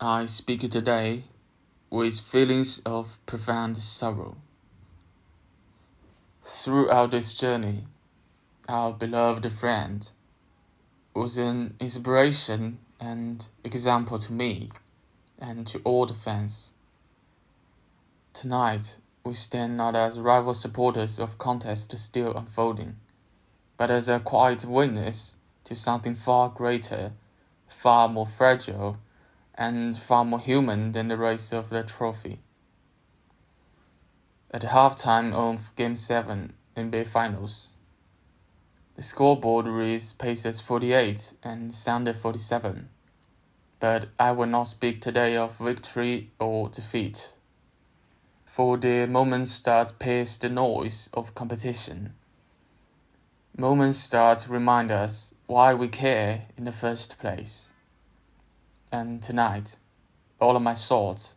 I speak today with feelings of profound sorrow. Throughout this journey, our beloved friend was an inspiration and example to me and to all the fans. Tonight, we stand not as rival supporters of contest still unfolding, but as a quiet witness to something far greater, far more fragile, and far more human than the race of the trophy. At halftime of Game 7 NBA Finals, the scoreboard reads Pacers 48 and Thunder 47, but I will not speak today of victory or defeat, for the moments that pierce the noise of competition, moments that remind us why we care in the first place. And tonight, all of my thoughts,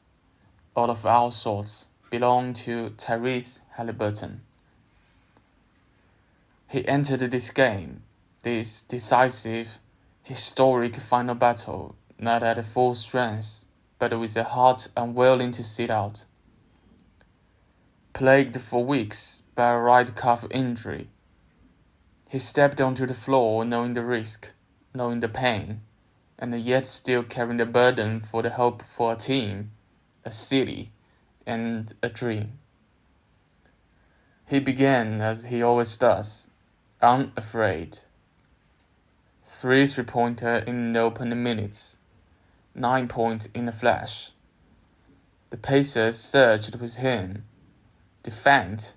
all of our thoughts, belong to Tyrese Haliburton. He entered this game, this decisive, historic final battle, not at full strength, but with a heart unwilling to sit out. Plagued for weeks by a right calf injury, he stepped onto the floor knowing the risk, knowing the pain, and yet still carrying the burden for the hope for a team, a city, and a dream. He began as he always does, unafraid. 3 3-pointer in the opening minutes, 9 points in a flash. The Pacers surged with him, defiant,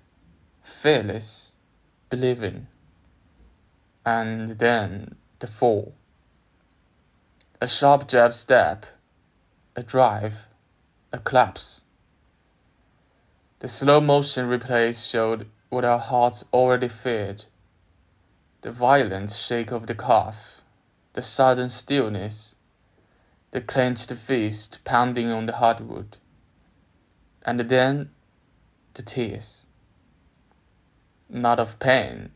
fearless, believing. And then the fall. A sharp jab step, a drive, a collapse. The slow motion replays showed what our hearts already feared. The violent shake of the calf, the sudden stillness, the clenched fist pounding on the hardwood. And then the tears. Not of pain,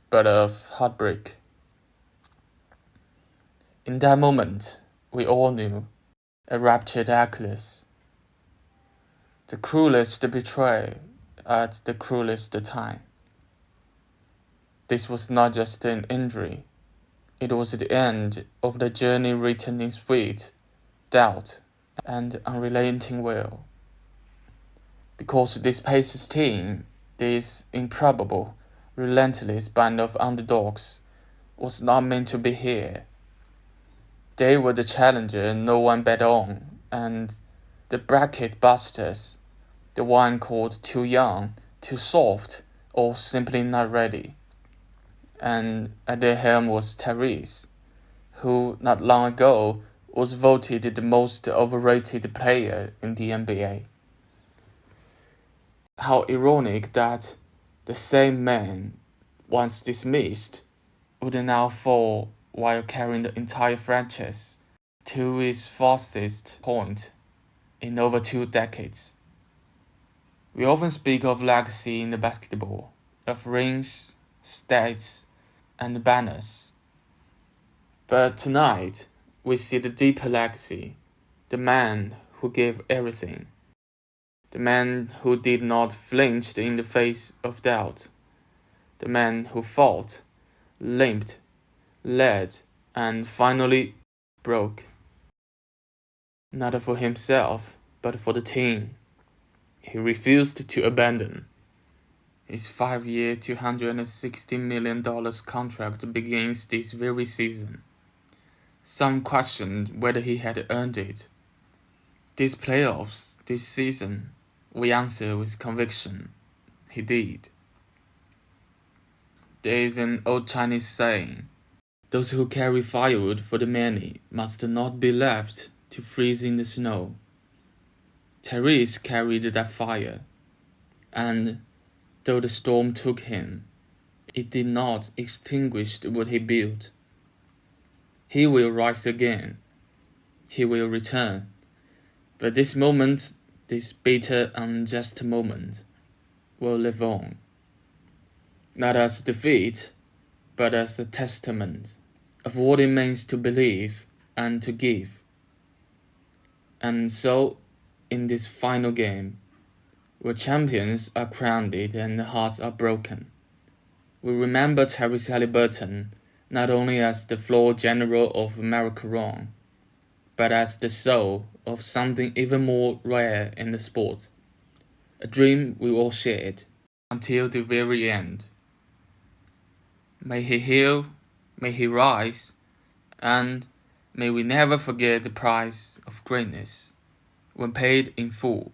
but of heartbreak. In that moment, we all knew, a raptured Achilles. The cruelest betrayal at the cruelest time. This was not just an injury, it was the end of the journey written in sweet, doubt, and unrelenting will. Because this Pacers team, this improbable, relentless band of underdogs, was not meant to be here. They were the challenger no one bet on, and the bracket busters, the one called too young, too soft, or simply not ready. And at their helm was Tyrese, who not long ago was voted the most overrated player in the NBA. How ironic that the same man, once dismissed, would now fall while carrying the entire franchise to its fastest point in over 2 decades. We often speak of legacy in the basketball, of rings, stats, and banners. But tonight, we see the deeper legacy, the man who gave everything, the man who did not flinch in the face of doubt, the man who fought, limped, led, and finally broke. Not for himself, but for the team. He refused to abandon. His 5-year, $260 million contract begins this very season. Some questioned whether he had earned it. These playoffs, this season, we answer with conviction. He did. There is an old Chinese saying, those who carry firewood for the many must not be left to freeze in the snow. Tyrese carried that fire, and though the storm took him, it did not extinguish what he built. He will rise again. He will return. But this moment, this bitter, unjust moment, will live on. Not as defeat, but as a testament of what it means to believe and to give. And so, in this final game, where champions are crowned and hearts are broken, we remember Tyrese Haliburton not only as the floor general of America, but as the soul of something even more rare in the sport, a dream we all shared until the very end. May he heal, may he rise, and may we never forget the price of greatness when paid in full.